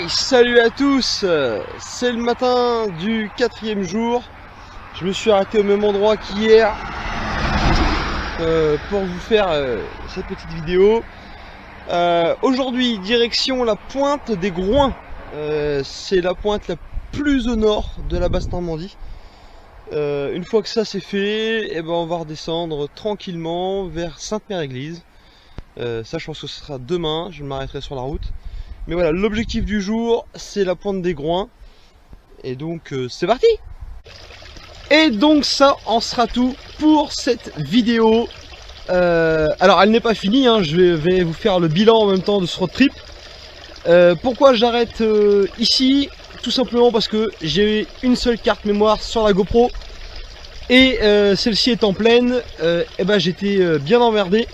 Salut à tous, c'est le matin du 4e jour. Je me suis arrêté au même endroit qu'hier pour vous faire cette petite vidéo. Aujourd'hui, direction la pointe des Groins. C'est la pointe la plus au nord de la Basse-Normandie. Une fois que ça c'est fait, on va redescendre tranquillement vers Sainte-Mère-Église. Ça, je pense que ce sera demain, je m'arrêterai sur la route. Mais voilà, l'objectif du jour, c'est la pointe des Groins. Et donc, c'est parti! Et donc, ça en sera tout pour cette vidéo. Alors, elle n'est pas finie, hein, je vais vous faire le bilan en même temps de ce road trip. Pourquoi j'arrête ici? Tout simplement parce que j'ai une seule carte mémoire sur la GoPro. Et celle-ci étant pleine, j'étais bien emmerdé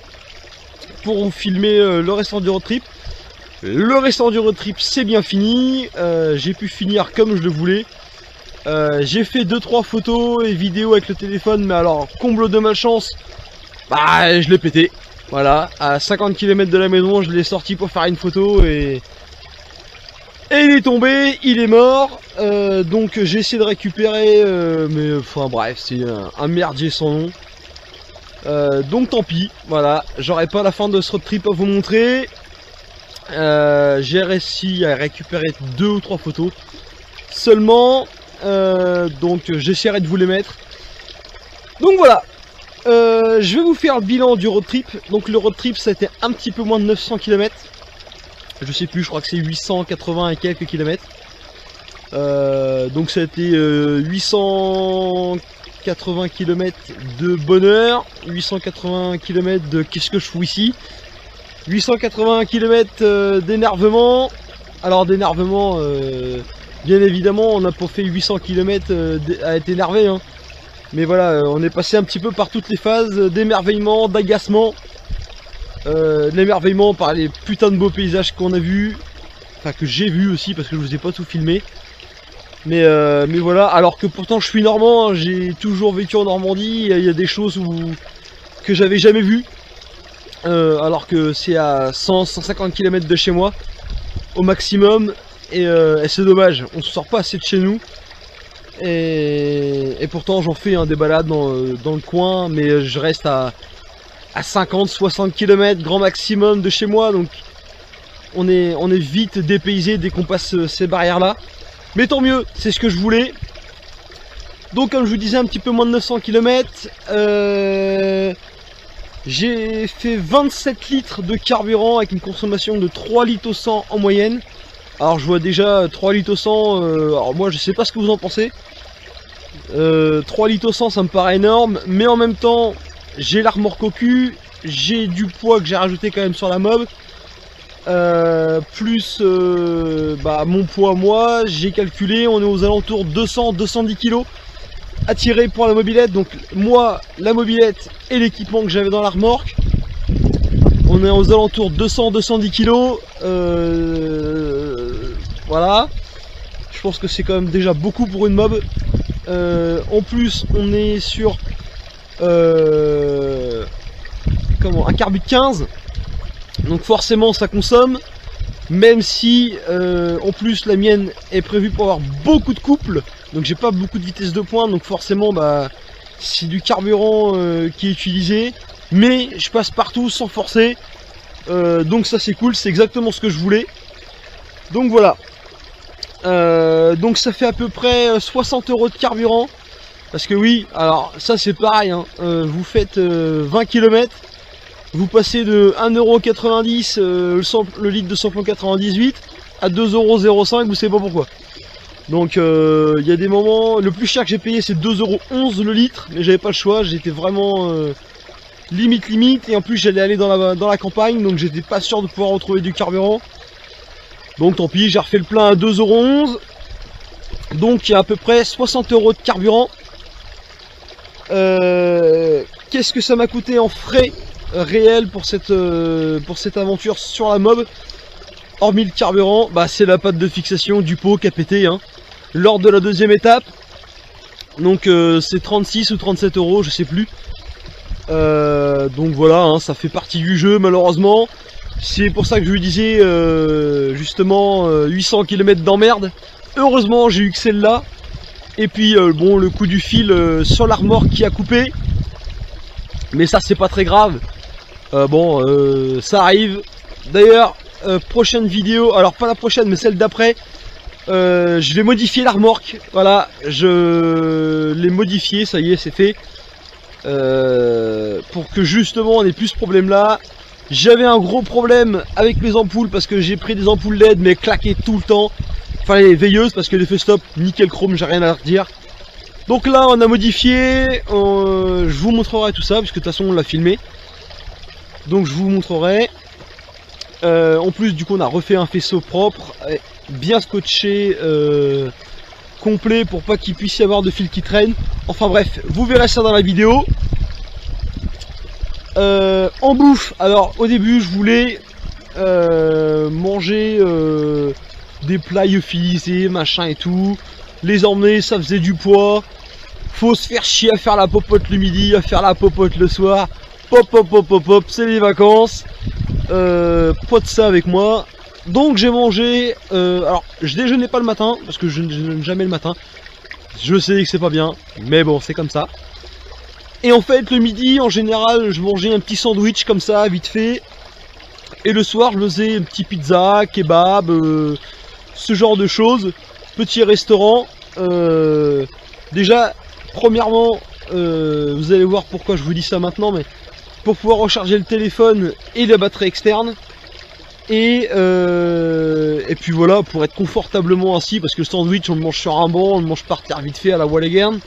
pour vous filmer le restant du road trip. Le restant du road trip c'est bien fini, j'ai pu finir comme je le voulais. J'ai fait 2-3 photos et vidéos avec le téléphone, mais alors comble de malchance, je l'ai pété. Voilà, à 50 km de la maison, je l'ai sorti pour faire une photo et il est tombé, il est mort. Donc j'ai essayé de récupérer, mais enfin bref, c'est un merdier sans nom. Donc tant pis, voilà, j'aurai pas la fin de ce road trip à vous montrer. J'ai réussi à récupérer 2 ou 3 photos seulement, donc j'essaierai de vous les mettre. Donc voilà, je vais vous faire le bilan du road trip. Donc le road trip ça a été un petit peu moins de 900 km, je sais plus, je crois que c'est 880 et quelques kilomètres. Donc ça a été 880 km de bonheur, 880 km de qu'est-ce que je fous ici, 880 km d'énervement. Alors d'énervement, bien évidemment on n'a pas fait 800 km à être énervé, hein. Mais voilà, on est passé un petit peu par toutes les phases d'émerveillement, d'agacement, de l'émerveillement par les putains de beaux paysages qu'on a vus, enfin que j'ai vu aussi parce que je vous ai pas tout filmé. Mais voilà, alors que pourtant je suis normand, hein, j'ai toujours vécu en Normandie, il y a des choses que j'avais jamais vues. Alors que c'est à 100-150 km de chez moi au maximum, et c'est dommage, on se sort pas assez de chez nous, et pourtant j'en fais des balades dans le coin, mais je reste à 50-60 km grand maximum de chez moi, donc on est vite dépaysé dès qu'on passe ces barrières là, mais tant mieux, c'est ce que je voulais. Donc comme je vous disais, un petit peu moins de 900 km, j'ai fait 27 litres de carburant avec une consommation de 3 litres au 100 en moyenne. Alors je vois déjà 3 litres au 100, alors moi je sais pas ce que vous en pensez. 3 litres au 100 ça me paraît énorme, mais en même temps j'ai la remorque au cul, j'ai du poids que j'ai rajouté quand même sur la mob, plus mon poids moi, j'ai calculé, on est aux alentours de 200-210 kg à tirer pour la mobilette. Donc moi, la mobilette et l'équipement que j'avais dans la remorque, on est aux alentours de 200-210 kg. Voilà, je pense que c'est quand même déjà beaucoup pour une mob. En plus on est sur un carbu de 15, donc forcément ça consomme, même si en plus la mienne est prévue pour avoir beaucoup de couple, donc j'ai pas beaucoup de vitesse de pointe, donc forcément c'est du carburant qui est utilisé, mais je passe partout sans forcer, donc ça c'est cool, c'est exactement ce que je voulais. Donc voilà, donc ça fait à peu près 60 € de carburant, parce que oui, alors ça c'est pareil, hein, vous faites 20 km, vous passez de 1,90 € le litre de samplon 98 à 2,05 €, vous savez pas pourquoi. Donc il y a des moments, le plus cher que j'ai payé c'est 2,11 € le litre, mais j'avais pas le choix, j'étais vraiment limite, et en plus j'allais aller dans la campagne, donc j'étais pas sûr de pouvoir retrouver du carburant. Donc tant pis, j'ai refait le plein à 2,11 €, donc il y a à peu près 60 € de carburant. Qu'est-ce que ça m'a coûté en frais réels pour cette aventure sur la mob, hormis le carburant? C'est la patte de fixation du pot qui a pété, hein, lors de la deuxième étape. Donc c'est 36 ou 37 €, je sais plus. Donc voilà, hein, ça fait partie du jeu malheureusement. C'est pour ça que je lui disais justement 800 km d'emmerde. Heureusement j'ai eu que celle-là. Et puis bon, le coup du fil sur la remorque qui a coupé. Mais ça c'est pas très grave. Bon, ça arrive. D'ailleurs, prochaine vidéo, alors pas la prochaine mais celle d'après, je vais modifier la remorque. Voilà, je l'ai modifié, ça y est, c'est fait. Pour que justement on ait plus ce problème là. J'avais un gros problème avec mes ampoules parce que j'ai pris des ampoules LED mais claquées tout le temps. Enfin les veilleuses parce que les feux stop, nickel chrome, j'ai rien à redire. Donc là on a modifié, je vous montrerai tout ça parce que de toute façon on l'a filmé. Donc je vous montrerai. En plus du coup on a refait un faisceau propre, bien scotché, complet pour pas qu'il puisse y avoir de fil qui traîne. Enfin bref, vous verrez ça dans la vidéo. En bouffe, alors au début je voulais manger des plats lyophilisés, machin et tout, les emmener, ça faisait du poids, faut se faire chier à faire la popote le midi, à faire la popote le soir, pop pop pop pop pop, c'est les vacances, pas de ça avec moi, donc j'ai mangé, alors je déjeunais pas le matin, parce que je ne déjeune jamais le matin, je sais que c'est pas bien, mais bon c'est comme ça. Et en fait le midi en général je mangeais un petit sandwich comme ça vite fait. Et le soir je me faisais un petit pizza, kebab, ce genre de choses. Petit restaurant. Déjà premièrement vous allez voir pourquoi je vous dis ça maintenant. Mais pour pouvoir recharger le téléphone et la batterie externe. Et puis voilà, pour être confortablement assis. Parce que le sandwich on le mange sur un banc, on le mange par terre vite fait à la Wallegern.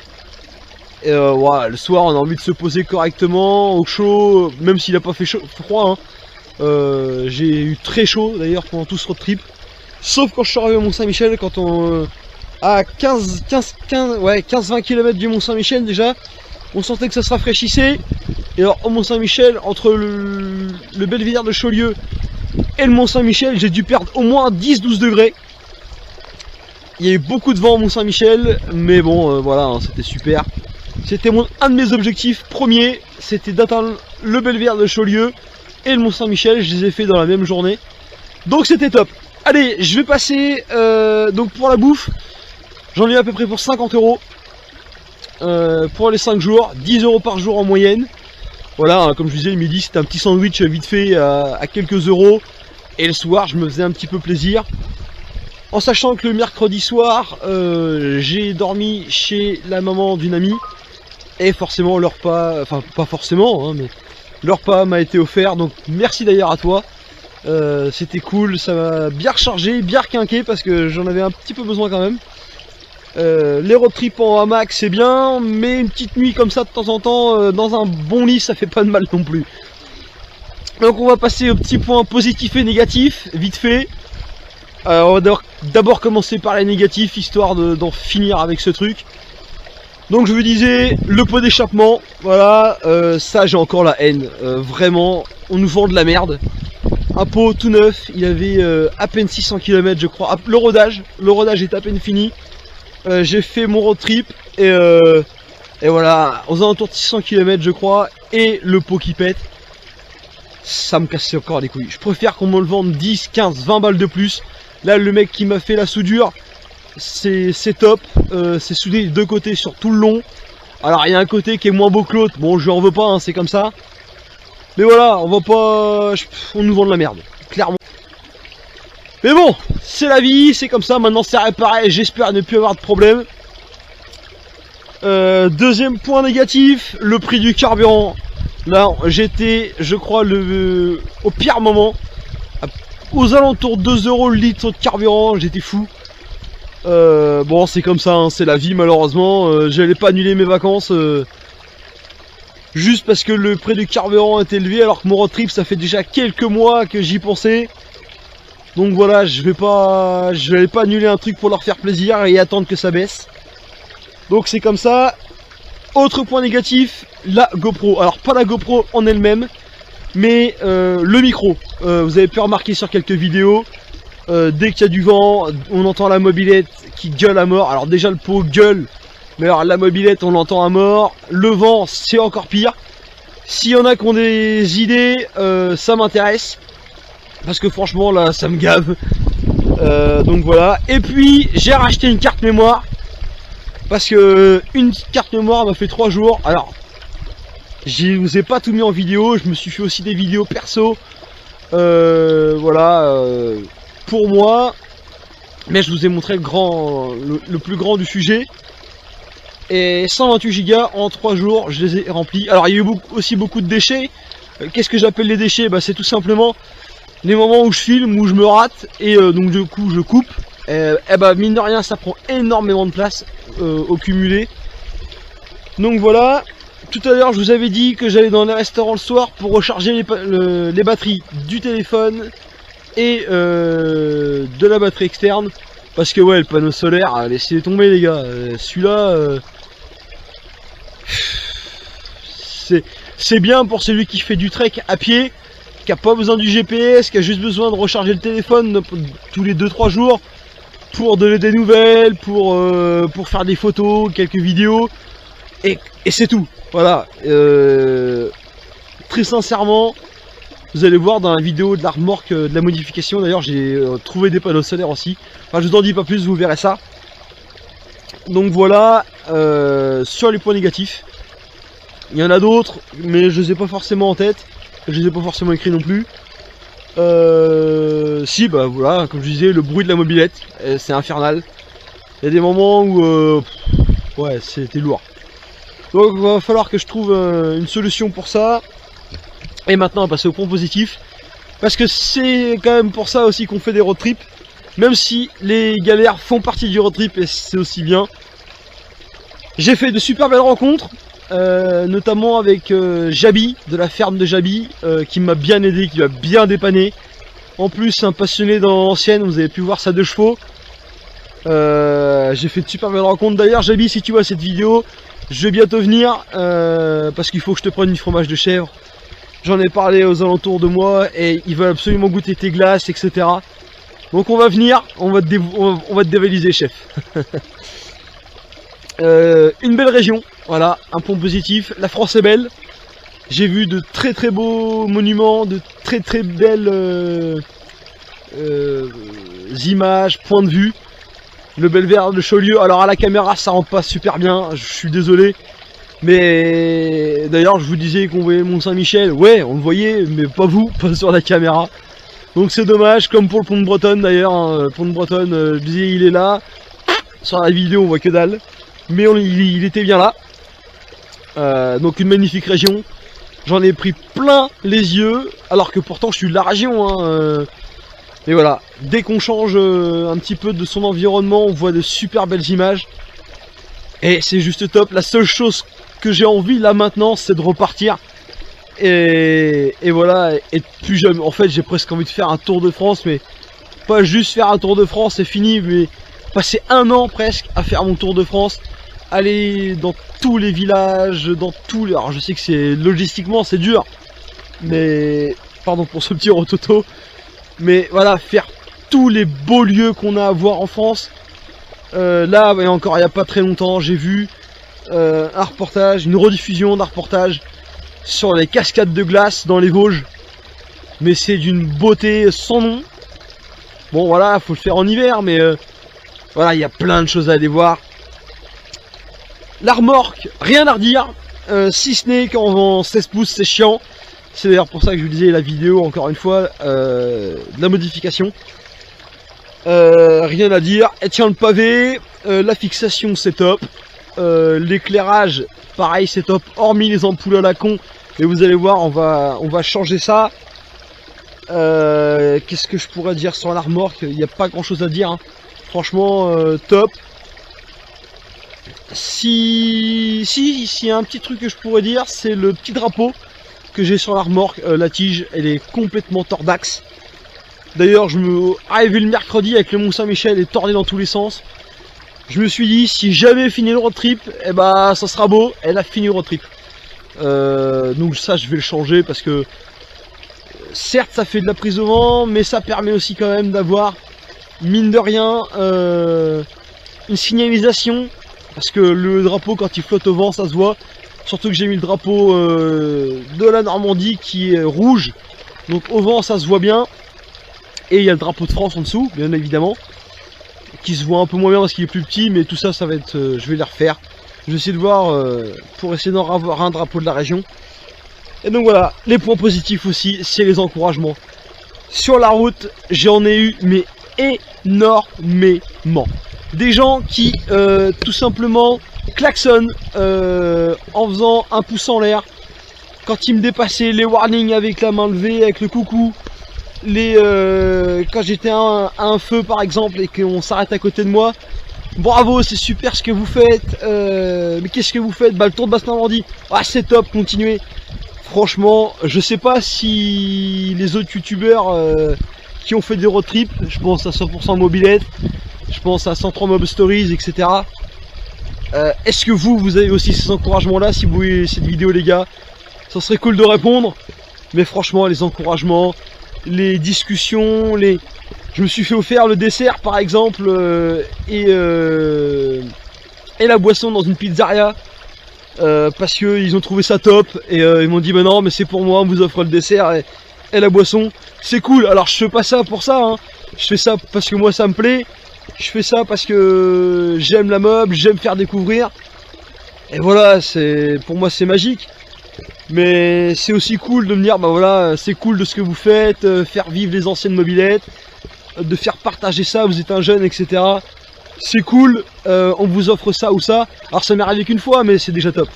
Voilà, le soir on a envie de se poser correctement, au chaud, même s'il n'a pas fait chaud, froid. Hein. J'ai eu très chaud d'ailleurs pendant tout ce road trip. Sauf quand je suis arrivé au Mont-Saint-Michel, quand on... à 15-20 km du Mont-Saint-Michel déjà, on sentait que ça se rafraîchissait. Et alors au Mont-Saint-Michel, entre le Belvédère de Chaulieu et le Mont-Saint-Michel, j'ai dû perdre au moins 10-12 degrés. Il y a eu beaucoup de vent au Mont-Saint-Michel, mais bon, voilà, hein, c'était super. C'était un de mes objectifs premiers, c'était d'atteindre le Belvédère de Chaulieu et le Mont-Saint-Michel, je les ai fait dans la même journée. Donc c'était top. Allez, je vais passer, donc pour la bouffe, j'en ai à peu près pour 50 €. Pour les 5 jours, 10 € par jour en moyenne. Voilà, hein, comme je disais, le midi c'était un petit sandwich vite fait à quelques euros. Et le soir, je me faisais un petit peu plaisir. En sachant que le mercredi soir, j'ai dormi chez la maman d'une amie. Et forcément le repas, enfin pas forcément, hein, mais le repas m'a été offert, donc merci d'ailleurs à toi. C'était cool, ça m'a bien rechargé, bien requinqué parce que j'en avais un petit peu besoin quand même. Les road trips en hamac c'est bien, mais une petite nuit comme ça de temps en temps dans un bon lit ça fait pas de mal non plus. Donc on va passer aux petits points positifs et négatifs, vite fait. On va d'abord commencer par les négatifs histoire d'en finir avec ce truc. Donc je vous disais, le pot d'échappement, voilà, ça j'ai encore la haine, vraiment, on nous vend de la merde. Un pot tout neuf, il avait à peine 600 km je crois, le rodage est à peine fini. J'ai fait mon road trip et voilà, aux alentours de 600 km je crois, et le pot qui pète, ça me casse encore les couilles. Je préfère qu'on me le vende 10, 15, 20 balles de plus. Là le mec qui m'a fait la soudure, c'est top, c'est soudé des deux côtés sur tout le long. Alors il y a un côté qui est moins beau que l'autre, bon je lui en veux pas, hein, c'est comme ça. Mais voilà, on va pas... on nous vend de la merde, clairement. Mais bon, c'est la vie, c'est comme ça, maintenant c'est réparé, j'espère ne plus avoir de problème. Deuxième point négatif, le prix du carburant. Là j'étais, je crois, au pire moment, aux alentours de 2 € le litre de carburant, j'étais fou. Bon c'est comme ça, hein, c'est la vie malheureusement, j'allais pas annuler mes vacances juste parce que le prix du carburant est élevé, alors que mon road trip ça fait déjà quelques mois que j'y pensais. Donc voilà, je vais pas annuler un truc pour leur faire plaisir et attendre que ça baisse. Donc c'est comme ça. Autre point négatif, la GoPro. Alors pas la GoPro en elle-même, mais le micro. Vous avez pu remarquer sur quelques vidéos, dès qu'il y a du vent, on entend la mobilette qui gueule à mort. Alors déjà le pot gueule, mais alors la mobilette on l'entend à mort. Le vent c'est encore pire. S'il y en a qui ont des idées, ça m'intéresse. parce que franchement là ça me gave. Donc voilà, et puis j'ai racheté une carte mémoire parce que une carte mémoire m'a fait 3 jours. Alors je vous ai pas tout mis en vidéo, je me suis fait aussi des vidéos perso, voilà, pour moi, mais je vous ai montré le plus grand du sujet. Et 128 Go en 3 jours, je les ai remplis. Alors il y a eu aussi beaucoup de déchets. Qu'est-ce que j'appelle les déchets? Bah, c'est tout simplement les moments où je filme, où je me rate, et donc du coup je coupe. Et bah mine de rien ça prend énormément de place au cumulé. Donc voilà, tout à l'heure je vous avais dit que j'allais dans les restaurants le soir pour recharger les batteries du téléphone et de la batterie externe. Parce que ouais, le panneau solaire, laissez tomber les gars, celui-là c'est bien pour celui qui fait du trek à pied, qui a pas besoin du GPS, qui a juste besoin de recharger le téléphone tous les 2-3 jours pour donner des nouvelles, pour faire des photos, quelques vidéos, et c'est tout. Voilà, très sincèrement, vous allez voir dans la vidéo de la remorque de la modification, d'ailleurs j'ai trouvé des panneaux solaires aussi. Enfin je vous en dis pas plus, vous verrez ça. Donc voilà, sur les points négatifs. Il y en a d'autres, mais je les ai pas forcément en tête. Je les ai pas forcément écrits non plus. Si, bah voilà, comme je disais, le bruit de la mobilette, c'est infernal. Il y a des moments où, ouais, c'était lourd. Donc il va falloir que je trouve une solution pour ça. Et maintenant on va passer au point positif. Parce que c'est quand même pour ça aussi qu'on fait des road trips. Même si les galères font partie du road trip et c'est aussi bien. J'ai fait de super belles rencontres. Notamment avec Jabi, de la ferme de Jabi, qui m'a bien aidé, qui m'a bien dépanné. En plus, un passionné dans l'ancienne, vous avez pu voir sa 2 chevaux. J'ai fait de super belles rencontres. D'ailleurs, Jabi, si tu vois cette vidéo, je vais bientôt venir, parce qu'il faut que je te prenne du fromage de chèvre. J'en ai parlé aux alentours de moi, et ils veulent absolument goûter tes glaces, etc. Donc on va venir, on va te dévaliser, chef. Une belle région, voilà, un point positif. La France est belle. J'ai vu de très très beaux monuments, de très très belles images, points de vue. Le Belvédère de Chaulieu, alors à la caméra ça rend pas super bien, je suis désolé. Mais d'ailleurs je vous disais qu'on voyait le Mont Saint-Michel, ouais on le voyait, mais pas vous, pas sur la caméra. Donc c'est dommage, comme pour le pont de Bretonne d'ailleurs, hein. Le pont de Bretonne, je disais il est là, sur la vidéo on voit que dalle. Mais il était bien là. Donc une magnifique région. J'en ai pris plein les yeux, alors que pourtant je suis de la région, hein. Mais voilà, dès qu'on change un petit peu de son environnement, on voit de super belles images. Et c'est juste top. La seule chose que j'ai envie là maintenant, c'est de repartir. Et voilà, être plus jeune. En fait, j'ai presque envie de faire un Tour de France, mais pas juste faire un Tour de France, c'est fini, mais passer 1 an presque à faire mon Tour de France. Aller dans tous les villages, dans tous les... Alors je sais que c'est logistiquement c'est dur, mais pardon pour ce petit rototo, mais voilà, faire tous les beaux lieux qu'on a à voir en France. Là, et encore il n'y a pas très longtemps, j'ai vu un reportage, une rediffusion d'un reportage sur les cascades de glace dans les Vosges, mais c'est d'une beauté sans nom. Bon voilà, faut le faire en hiver, mais voilà, il y a plein de choses à aller voir. La remorque, rien à redire, si ce n'est qu'en vend 16 pouces, c'est chiant. C'est d'ailleurs pour ça que je vous disais la vidéo, encore une fois, de la modification. Rien à dire, elle tient le pavé, la fixation c'est top, l'éclairage, pareil c'est top, hormis les ampoules à la con, mais vous allez voir, on va changer ça. Qu'est-ce que je pourrais dire sur la remorque? Il n'y a pas grand chose à dire, hein. Franchement, top. Si y a un petit truc que je pourrais dire, c'est le petit drapeau que j'ai sur la remorque. La tige, elle est complètement tordax. D'ailleurs, je me arrivé le mercredi avec le Mont Saint-Michel et tordu dans tous les sens. Je me suis dit, si jamais fini le road trip, eh ben, ça sera beau. Elle a fini le road trip. Donc ça, je vais le changer parce que certes, ça fait de la prise au vent, mais ça permet aussi quand même d'avoir, mine de rien, une signalisation. Parce que le drapeau, quand il flotte au vent, ça se voit. Surtout que j'ai mis le drapeau de la Normandie qui est rouge. Donc au vent, ça se voit bien. Et il y a le drapeau de France en dessous, bien évidemment, qui se voit un peu moins bien parce qu'il est plus petit, mais tout ça, ça va être, je vais les refaire. Je vais essayer de voir pour essayer d'en avoir un drapeau de la région. Et donc voilà, les points positifs aussi, c'est les encouragements. Sur la route, j'en ai eu, mais énormément. Des gens qui, tout simplement, klaxonnent en faisant un pouce en l'air. Quand ils me dépassaient, les warnings avec la main levée, avec le coucou. Quand j'étais à un feu par exemple et qu'on s'arrête à côté de moi, bravo, c'est super ce que vous faites, mais qu'est-ce que vous faites? Bah le Tour de Basse-Normandie, ah c'est top, continuez. Franchement, je sais pas si les autres youtubeurs qui ont fait des road trips, je pense à 100% Mobilette, je pense à 103 Mob Stories, etc. Est-ce que vous avez aussi ces encouragements là? Si vous voyez cette vidéo les gars, ça serait cool de répondre. Mais franchement, les encouragements, les discussions, je me suis fait offrir le dessert par exemple et la boisson dans une pizzeria parce qu'ils ont trouvé ça top et ils m'ont dit bah non mais c'est pour moi, on vous offre le dessert et la boisson, c'est cool. Alors je fais pas ça pour ça, hein. Je fais ça parce que moi ça me plaît, je fais ça parce que j'aime la mob, j'aime faire découvrir et voilà, pour moi c'est magique. Mais c'est aussi cool de me dire, bah voilà, c'est cool de ce que vous faites, faire vivre les anciennes mobilettes, de faire partager ça, vous êtes un jeune, etc. C'est cool, on vous offre ça ou ça. Alors ça m'est arrivé qu'une fois, mais c'est déjà top.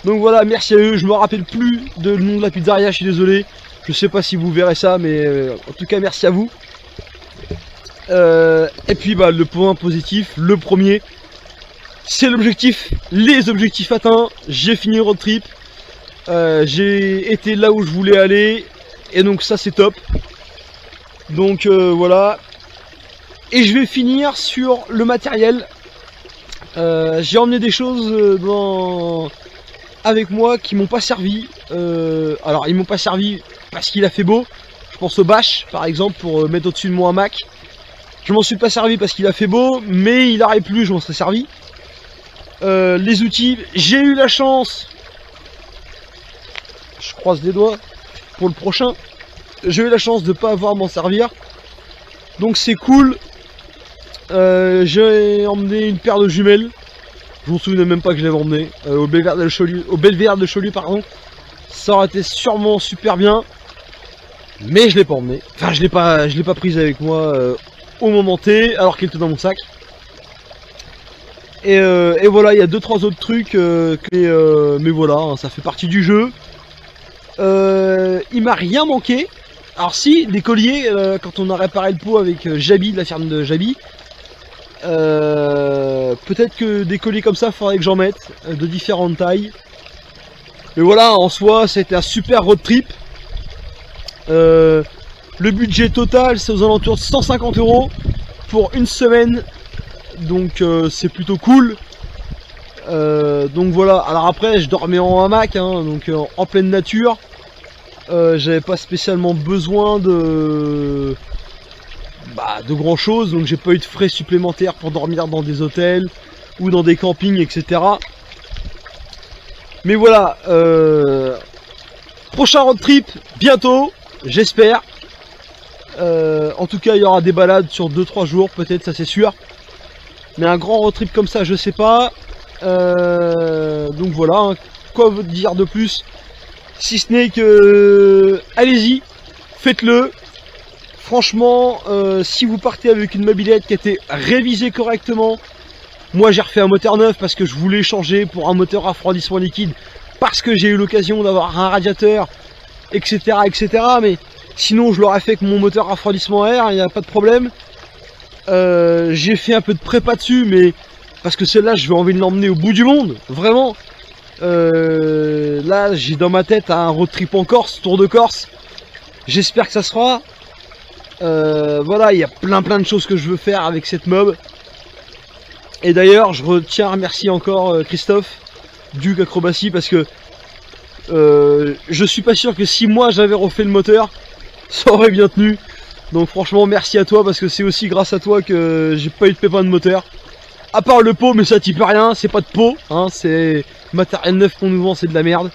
Donc voilà, merci à eux, je me rappelle plus de le nom de la pizzeria, je suis désolé. Je sais pas si vous verrez ça, mais en tout cas merci à vous. Et puis bah le point positif, le premier, c'est l'objectif, les objectifs atteints, j'ai fini le road trip. J'ai été là où je voulais aller et donc ça c'est top. Donc voilà. Et je vais finir sur le matériel. J'ai emmené des choses avec moi qui m'ont pas servi. Alors ils m'ont pas servi parce qu'il a fait beau. Je pense au bâche par exemple pour mettre au-dessus de moi un Mac. Je m'en suis pas servi parce qu'il a fait beau, mais il aurait plu, je m'en serais servi. Les outils, j'ai eu la chance. Je croise les doigts pour le prochain. J'ai eu la chance de pas avoir à m'en servir. Donc c'est cool. J'ai emmené une paire de jumelles. Je m'en souvenais même pas que je l'avais emmené. Au Belvédère de Chaulieu, pardon. Ça aurait été sûrement super bien. Mais je l'ai pas emmené. Enfin je l'ai pas prise avec moi au moment T, alors qu'elle était dans mon sac. Et voilà, il y a 2-3 autres trucs. Mais voilà, hein, ça fait partie du jeu. Il m'a rien manqué. Alors si, des colliers, quand on a réparé le pot avec Jabi, de la ferme de Jabi, peut-être que des colliers comme ça, faudrait que j'en mette, de différentes tailles. Mais voilà, en soi, c'était un super road trip. Le budget total, c'est aux alentours de 150 € pour une semaine. Donc c'est plutôt cool. Donc voilà, alors après je dormais en hamac, hein, donc en pleine nature. J'avais pas spécialement besoin de grand chose, donc j'ai pas eu de frais supplémentaires pour dormir dans des hôtels ou dans des campings, etc. Mais voilà, prochain road trip bientôt, j'espère. En tout cas il y aura des balades sur 2-3 jours peut-être, ça c'est sûr. Mais un grand road trip comme ça je sais pas. Donc voilà, hein. Quoi vous dire de plus si ce n'est que allez-y, faites-le. Franchement, si vous partez avec une mobilette qui a été révisée correctement, moi j'ai refait un moteur neuf parce que je voulais changer pour un moteur refroidissement liquide, parce que j'ai eu l'occasion d'avoir un radiateur, etc., etc. Mais sinon je l'aurais fait avec mon moteur refroidissement air, il n'y a pas de problème. J'ai fait un peu de prépa dessus, mais parce que celle-là je vais envie de l'emmener au bout du monde, vraiment. Là j'ai dans ma tête un road trip en Corse, Tour de Corse. J'espère que ça se fera. Voilà, il y a plein de choses que je veux faire avec cette mob. Et d'ailleurs je retiens à remercier encore Christophe Duke Acrobatie, parce que je suis pas sûr que si moi j'avais refait le moteur, ça aurait bien tenu. Donc franchement merci à toi, parce que c'est aussi grâce à toi que j'ai pas eu de pépin de moteur. À part le pot, mais ça t'y peut rien, c'est pas de pot, hein, c'est matériel neuf qu'on nous vend, c'est de la merde.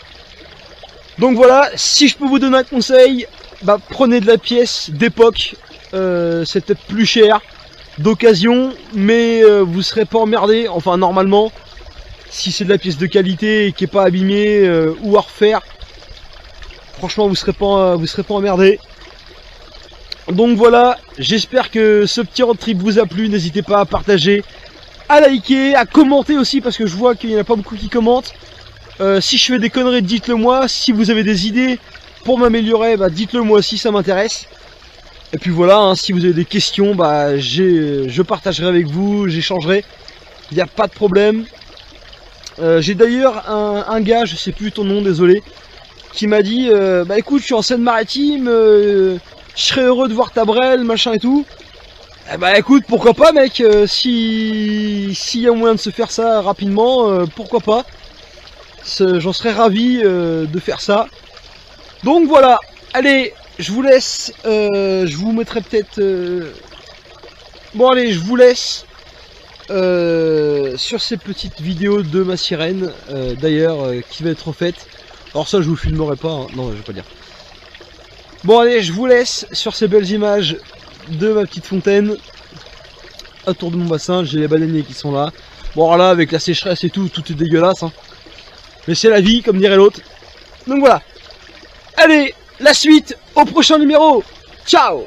Donc voilà, si je peux vous donner un conseil, bah prenez de la pièce d'époque, c'est peut-être plus cher d'occasion, mais vous serez pas emmerdé. Enfin normalement, si c'est de la pièce de qualité et qui est pas abîmée ou à refaire, franchement vous serez pas emmerdé. Donc voilà, j'espère que ce petit road trip vous a plu. N'hésitez pas à partager, à liker, à commenter aussi, parce que je vois qu'il n'y en a pas beaucoup qui commentent. Si je fais des conneries, dites-le moi. Si vous avez des idées pour m'améliorer, bah dites-le moi aussi, ça m'intéresse. Et puis voilà, hein, si vous avez des questions, bah je partagerai avec vous, j'échangerai. Il n'y a pas de problème. J'ai d'ailleurs un gars, je sais plus ton nom, désolé, qui m'a dit bah écoute, je suis en Seine-Maritime, je serais heureux de voir ta brelle, machin et tout. Eh bah écoute, pourquoi pas mec, s'il y a moyen de se faire ça rapidement, pourquoi pas. J'en serais ravi de faire ça. Donc voilà, allez, je vous laisse, je vous mettrai peut-être... Bon allez, je vous laisse sur ces petites vidéos de ma sirène, d'ailleurs, qui va être refaite. Alors ça, je vous filmerai pas, hein. Non, je vais pas dire. Bon allez, je vous laisse sur ces belles images de ma petite fontaine autour de mon bassin. J'ai les baleiniers qui sont là. Bon alors là, avec la sécheresse et tout, tout est dégueulasse, hein. Mais c'est la vie, comme dirait l'autre. Donc voilà. Allez, la suite au prochain numéro. Ciao!